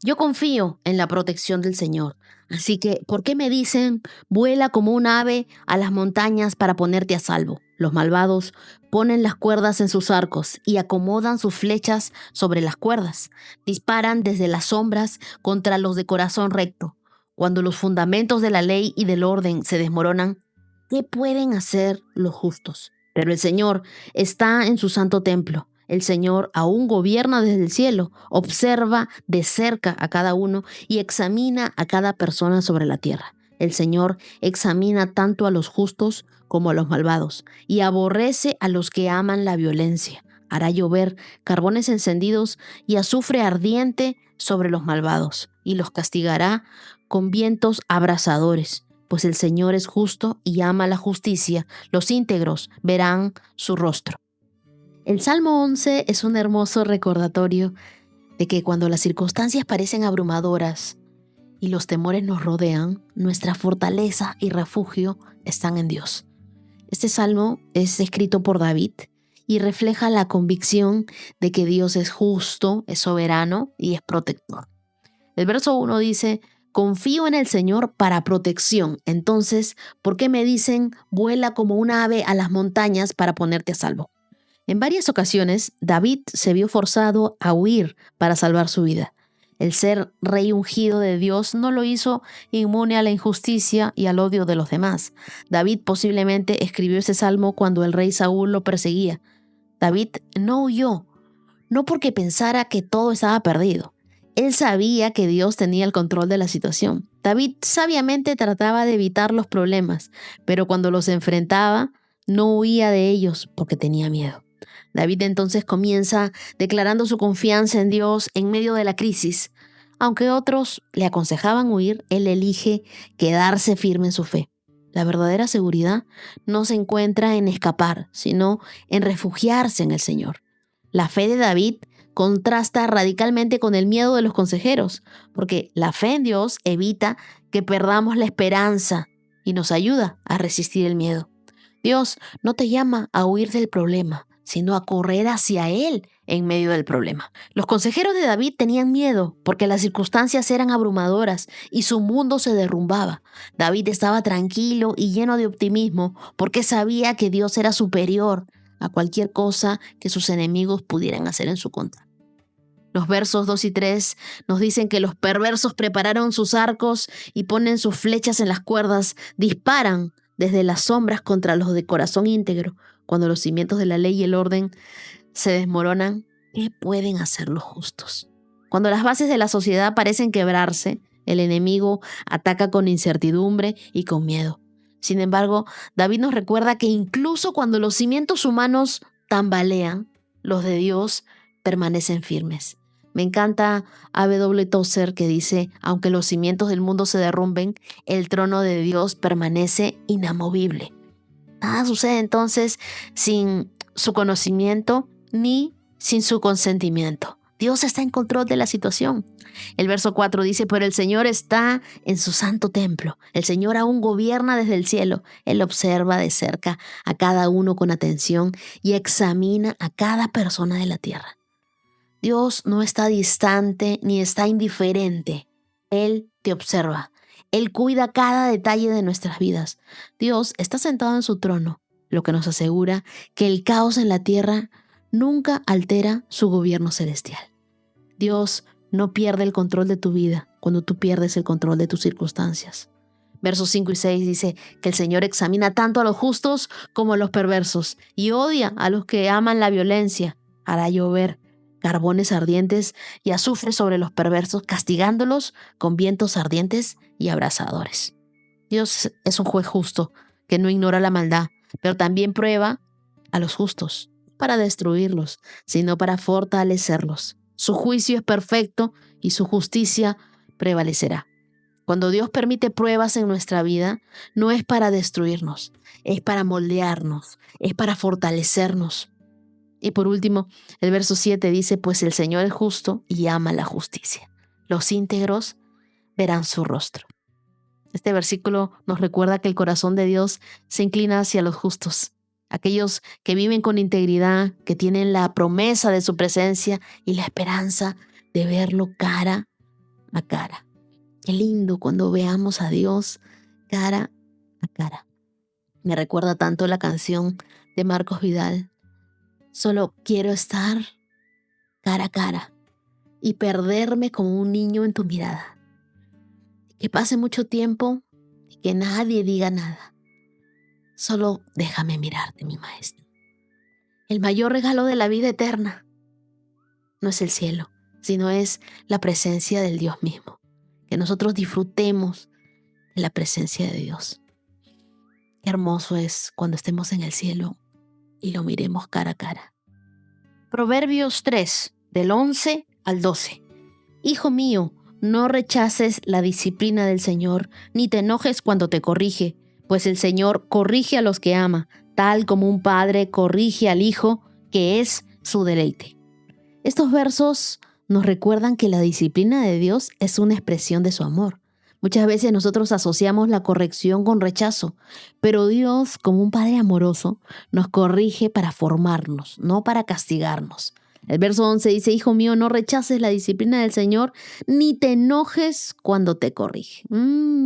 S3: Yo confío en la protección del Señor. Así que, ¿por qué me dicen, vuela como un ave a las montañas para ponerte a salvo? Los malvados ponen las cuerdas en sus arcos y acomodan sus flechas sobre las cuerdas. Disparan desde las sombras contra los de corazón recto. Cuando los fundamentos de la ley y del orden se desmoronan, ¿qué pueden hacer los justos? Pero el Señor está en su santo templo. El Señor aún gobierna desde el cielo, observa de cerca a cada uno y examina a cada persona sobre la tierra. El Señor examina tanto a los justos como a los malvados y aborrece a los que aman la violencia. Hará llover carbones encendidos y azufre ardiente sobre los malvados y los castigará con vientos abrasadores. Pues el Señor es justo y ama la justicia. Los íntegros verán su rostro. El Salmo 11 es un hermoso recordatorio de que cuando las circunstancias parecen abrumadoras y los temores nos rodean, nuestra fortaleza y refugio están en Dios. Este salmo es escrito por David y refleja la convicción de que Dios es justo, es soberano y es protector. El verso 1 dice, confío en el Señor para protección. Entonces, ¿por qué me dicen, vuela como un ave a las montañas para ponerte a salvo? En varias ocasiones, David se vio forzado a huir para salvar su vida. El ser rey ungido de Dios no lo hizo inmune a la injusticia y al odio de los demás. David posiblemente escribió ese salmo cuando el rey Saúl lo perseguía. David no huyó, no porque pensara que todo estaba perdido. Él sabía que Dios tenía el control de la situación. David sabiamente trataba de evitar los problemas, pero cuando los enfrentaba, no huía de ellos porque tenía miedo. David entonces comienza declarando su confianza en Dios en medio de la crisis. Aunque otros le aconsejaban huir, él elige quedarse firme en su fe. La verdadera seguridad no se encuentra en escapar, sino en refugiarse en el Señor. La fe de David contrasta radicalmente con el miedo de los consejeros, porque la fe en Dios evita que perdamos la esperanza y nos ayuda a resistir el miedo. Dios no te llama a huir del problema, sino a correr hacia Él en medio del problema. Los consejeros de David tenían miedo porque las circunstancias eran abrumadoras y su mundo se derrumbaba. David estaba tranquilo y lleno de optimismo porque sabía que Dios era superior a cualquier cosa que sus enemigos pudieran hacer en su contra. Los versos 2 y 3 nos dicen que los perversos prepararon sus arcos y ponen sus flechas en las cuerdas, disparan desde las sombras contra los de corazón íntegro. Cuando los cimientos de la ley y el orden se desmoronan, ¿qué pueden hacer los justos? Cuando las bases de la sociedad parecen quebrarse, El enemigo ataca con incertidumbre y con miedo. Sin embargo, David nos recuerda que incluso cuando los cimientos humanos tambalean, los de Dios permanecen firmes. Me encanta A.W. Tozer, que dice: aunque los cimientos del mundo se derrumben, el trono de Dios permanece inamovible. Nada sucede entonces sin su conocimiento ni sin su consentimiento. Dios está en control de la situación. El verso 4 dice: pero el Señor está en su santo templo. El Señor aún gobierna desde el cielo. Él observa de cerca a cada uno con atención y examina a cada persona de la tierra. Dios no está distante ni está indiferente. Él te observa. Él cuida cada detalle de nuestras vidas. Dios está sentado en su trono, lo que nos asegura que el caos en la tierra nunca altera su gobierno celestial. Dios no pierde el control de tu vida cuando tú pierdes el control de tus circunstancias. Versos 5 y 6 dice que el Señor examina tanto a los justos como a los perversos y odia a los que aman la violencia. Hará llover carbones ardientes y azufre sobre los perversos, castigándolos con vientos ardientes y abrasadores. Dios es un juez justo que no ignora la maldad, pero también prueba a los justos, para destruirlos, sino para fortalecerlos. Su juicio es perfecto y su justicia prevalecerá. Cuando Dios permite pruebas en nuestra vida, no es para destruirnos, es para moldearnos, es para fortalecernos. Y por último, el verso 7 dice: pues el Señor es justo y ama la justicia. Los íntegros verán su rostro. Este versículo nos recuerda que el corazón de Dios se inclina hacia los justos, aquellos que viven con integridad, que tienen la promesa de su presencia y la esperanza de verlo cara a cara. Qué lindo cuando veamos a Dios cara a cara. Me recuerda tanto la canción de Marcos Vidal: solo quiero estar cara a cara y perderme como un niño en tu mirada. Que pase mucho tiempo y que nadie diga nada. Solo déjame mirarte, mi maestro. El mayor regalo de la vida eterna no es el cielo, sino es la presencia del Dios mismo. Que nosotros disfrutemos de la presencia de Dios. Qué hermoso es cuando estemos en el cielo y lo miremos cara a cara. Proverbios 3, del 11 al 12. Hijo mío, no rechaces la disciplina del Señor, ni te enojes cuando te corrige, pues el Señor corrige a los que ama, tal como un padre corrige al hijo, que es su deleite. Estos versos nos recuerdan que la disciplina de Dios es una expresión de su amor. Muchas veces nosotros asociamos la corrección con rechazo, pero Dios, como un Padre amoroso, nos corrige para formarnos, no para castigarnos. El verso 11 dice: hijo mío, no rechaces la disciplina del Señor, ni te enojes cuando te corrige.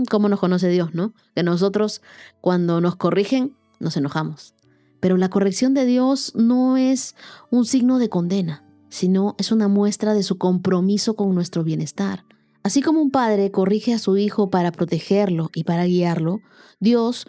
S3: ¿Cómo nos conoce Dios, no? Que nosotros, cuando nos corrigen, nos enojamos. Pero la corrección de Dios no es un signo de condena, sino es una muestra de su compromiso con nuestro bienestar. Así como un padre corrige a su hijo para protegerlo y para guiarlo, Dios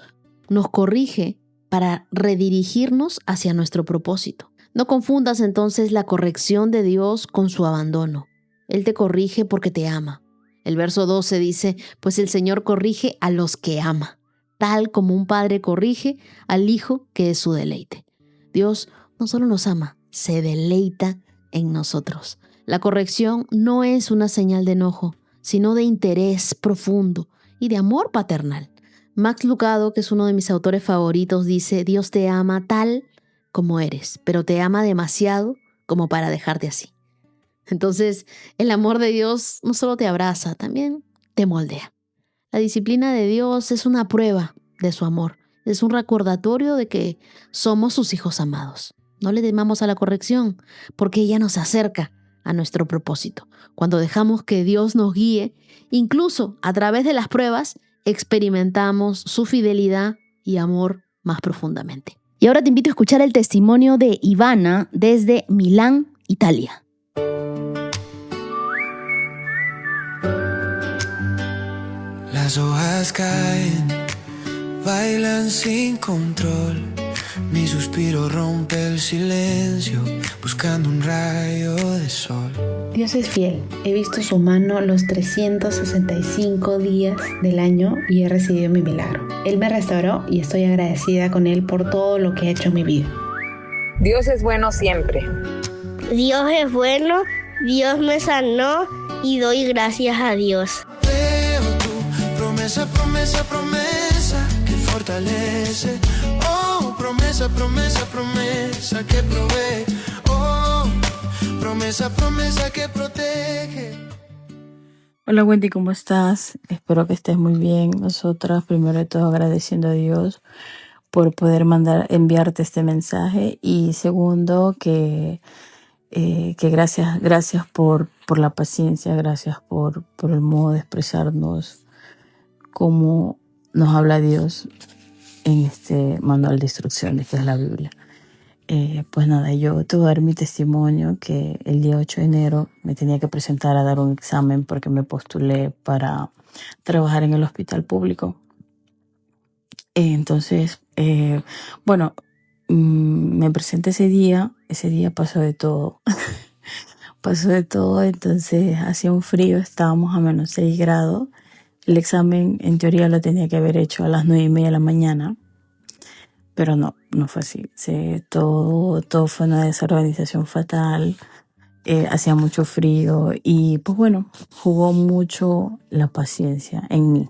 S3: nos corrige para redirigirnos hacia nuestro propósito. No confundas entonces la corrección de Dios con su abandono. Él te corrige porque te ama. El verso 12 dice: pues el Señor corrige a los que ama, tal como un padre corrige al hijo que es su deleite. Dios no solo nos ama, se deleita en nosotros. La corrección no es una señal de enojo, sino de interés profundo y de amor paternal. Max Lucado, que es uno de mis autores favoritos, dice: Dios te ama tal como eres, pero te ama demasiado como para dejarte así. Entonces, el amor de Dios no solo te abraza, también te moldea. La disciplina de Dios es una prueba de su amor, es un recordatorio de que somos sus hijos amados. No le temamos a la corrección, porque ella nos acerca a nuestro propósito. Cuando dejamos que Dios nos guíe, incluso a través de las pruebas, experimentamos su fidelidad y amor más profundamente. Y ahora te invito a escuchar el testimonio de Ivana desde Milán, Italia.
S2: Las hojas caen, bailan sin control. Mi suspiro rompe el silencio, buscando un rayo de sol.
S4: Dios es fiel. He visto su mano los 365 días del año y he recibido mi milagro. Él me restauró y estoy agradecida con Él por todo lo que ha hecho en mi vida.
S5: Dios es bueno siempre.
S6: Dios es bueno, Dios me sanó y doy gracias a Dios.
S2: Veo tu promesa, promesa, promesa que fortalece. Oh, promesa, promesa, promesa que provee. Oh, promesa, promesa que protege.
S7: Hola Wendy, ¿cómo estás? Espero que estés muy bien. Nosotras, primero de todo, agradeciendo a Dios por poder enviarte este mensaje, y segundo, que gracias por la paciencia, gracias por el modo de expresarnos cómo nos habla Dios en este manual de instrucciones que es la Biblia. Pues nada, yo te voy a dar mi testimonio, que el día 8 de enero me tenía que presentar a dar un examen porque me postulé para trabajar en el hospital público. Entonces, me presenté ese día pasó de todo. Pasó de todo, entonces hacía un frío, estábamos a menos 6 grados. El examen en teoría lo tenía que haber hecho a las 9:30 de la mañana, pero no fue así. Todo fue una desorganización fatal, hacía mucho frío y pues bueno, jugó mucho la paciencia en mí.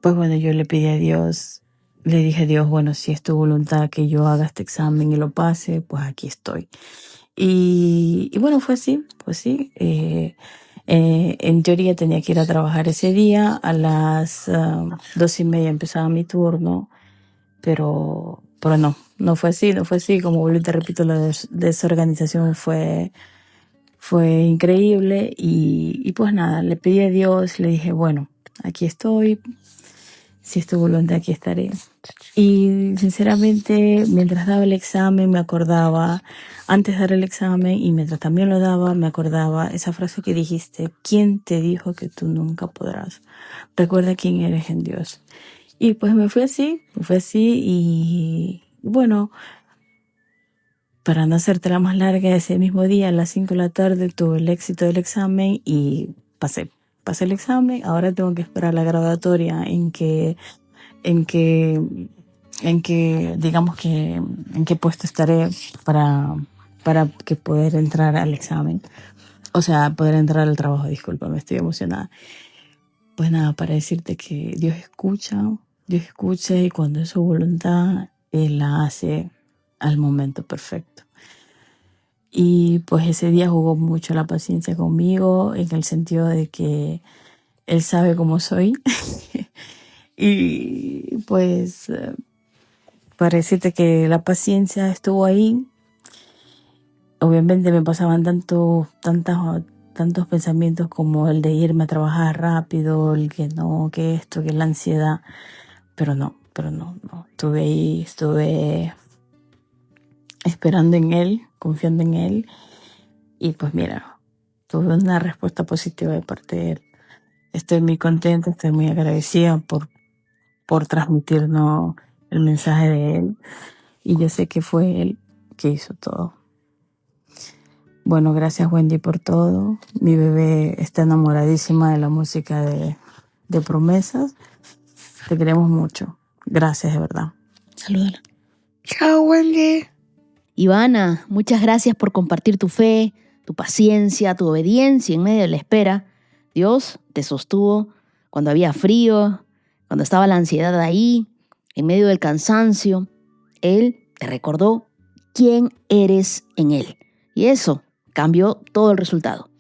S7: Pues bueno, yo le pedí a Dios, le dije a Dios, bueno, si es tu voluntad que yo haga este examen y lo pase, pues aquí estoy. Y bueno, fue así, pues sí. En teoría tenía que ir a trabajar ese día, a las 2:30 empezaba mi turno, pero no fue así. Como vuelvo y te repito, la desorganización fue increíble y pues nada, le pedí a Dios, le dije, bueno, aquí estoy, si es tu voluntad aquí estaré. Y sinceramente, mientras daba el examen me acordaba, antes de dar el examen y mientras también lo daba, me acordaba esa frase que dijiste: ¿quién te dijo que tú nunca podrás? Recuerda quién eres en Dios. Y pues me fue así y bueno, para no hacértela más larga, ese mismo día a las 5 de la tarde tuve el éxito del examen y pasé el examen. Ahora tengo que esperar la graduatoria en qué digamos que en qué puesto estaré para que poder entrar al examen. O sea, poder entrar al trabajo, discúlpame, estoy emocionada. Pues nada, para decirte que Dios escucha y cuando es su voluntad, Él la hace al momento perfecto. Y pues ese día jugó mucho la paciencia conmigo, en el sentido de que Él sabe cómo soy. Y pues para decirte que la paciencia estuvo ahí. Obviamente me pasaban tantos pensamientos como el de irme a trabajar rápido, el que no, que esto, que la ansiedad. Pero no. Estuve ahí, estuve esperando en Él, confiando en Él. Y pues mira, tuve una respuesta positiva de parte de Él. Estoy muy contenta, estoy muy agradecida por transmitirnos el mensaje de Él. Y yo sé que fue Él que hizo todo. Bueno, gracias Wendy por todo. Mi bebé está enamoradísima de la música de Promesas. Te queremos mucho. Gracias, de verdad. Salúdala.
S6: Chao, Wendy.
S3: Ivana, muchas gracias por compartir tu fe, tu paciencia, tu obediencia en medio de la espera. Dios te sostuvo cuando había frío, cuando estaba la ansiedad ahí, en medio del cansancio. Él te recordó quién eres en Él. Y eso cambió todo el resultado.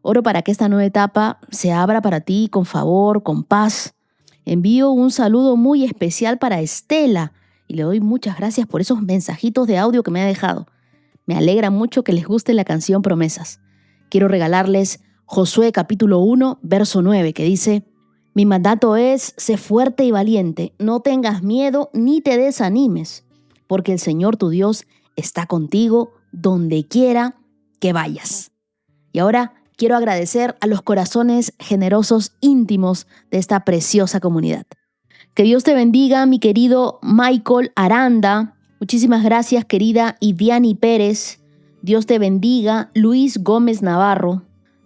S3: Oro para que esta nueva etapa se abra para ti con favor, con paz. Envío un saludo muy especial para Estela y le doy muchas gracias por esos mensajitos de audio que me ha dejado. Me alegra mucho que les guste la canción Promesas. Quiero regalarles Josué capítulo 1, verso 9, que dice: mi mandato es: sé fuerte y valiente, no tengas miedo ni te desanimes, porque el Señor tu Dios está contigo donde quiera que vayas. Y ahora quiero agradecer a los corazones generosos íntimos de esta preciosa comunidad. Que Dios te bendiga, mi querido Michael Aranda, Muchísimas gracias, querida Idiani Pérez. Dios te bendiga. Luis Gómez Navarro.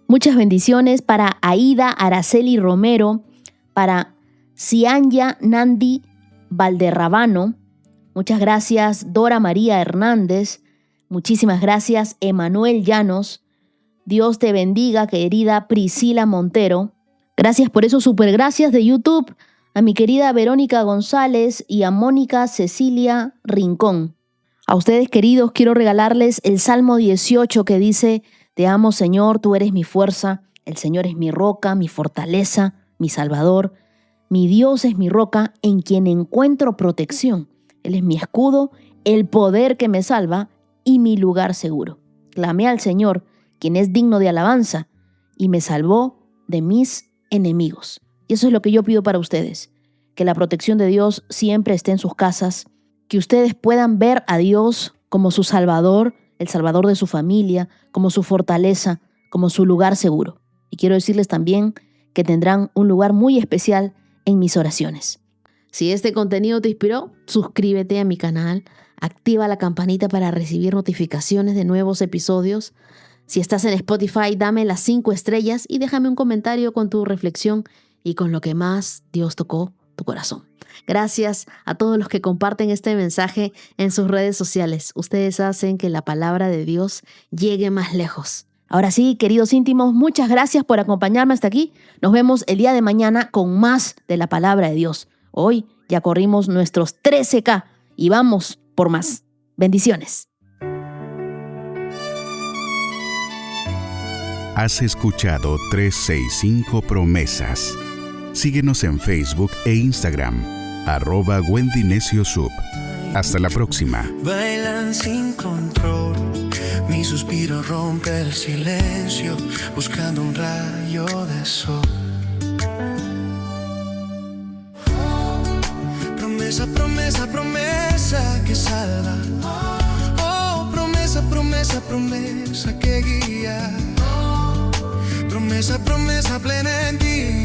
S3: Muchas bendiciones para Aida Araceli Romero, para Cianya Nandi Valderrabano. Muchas gracias, Dora María Hernández. Muchísimas gracias, Emanuel Llanos. Dios te bendiga, querida Priscila Montero. Gracias por esos supergracias de YouTube. A mi querida Verónica González y a Mónica Cecilia Rincón. A ustedes, queridos, quiero regalarles el Salmo 18 que dice: Te amo, Señor, tú eres mi fuerza. El Señor es mi roca, mi fortaleza, mi salvador. Mi Dios es mi roca en quien encuentro protección. Él es mi escudo, el poder que me salva y mi lugar seguro. Clamé al Señor, quien es digno de alabanza, y me salvó de mis enemigos. Y eso es lo que yo pido para ustedes, que la protección de Dios siempre esté en sus casas, que ustedes puedan ver a Dios como su Salvador, el Salvador de su familia, como su fortaleza, como su lugar seguro. Y quiero decirles también que tendrán un lugar muy especial en mis oraciones. Si este contenido te inspiró, suscríbete a mi canal, activa la campanita para recibir notificaciones de nuevos episodios. Si estás en Spotify, dame las 5 estrellas y déjame un comentario con tu reflexión y con lo que más Dios tocó tu corazón. Gracias a todos los que comparten este mensaje en sus redes sociales. Ustedes hacen que la palabra de Dios llegue más lejos. Ahora sí, queridos íntimos, muchas gracias por acompañarme hasta aquí. Nos vemos el día de mañana con más de la palabra de Dios. Hoy ya corrimos nuestros 13K y vamos por más. Bendiciones.
S1: Has escuchado 365 Promesas. Síguenos en Facebook e Instagram, @Wendy Necio Sub. Hasta la próxima.
S2: Bailan sin control, mi suspiro rompe el silencio, buscando un rayo de sol. Promesa, promesa, promesa que salva. Oh, promesa, promesa, promesa que guía. Promesa, promesa plena en ti.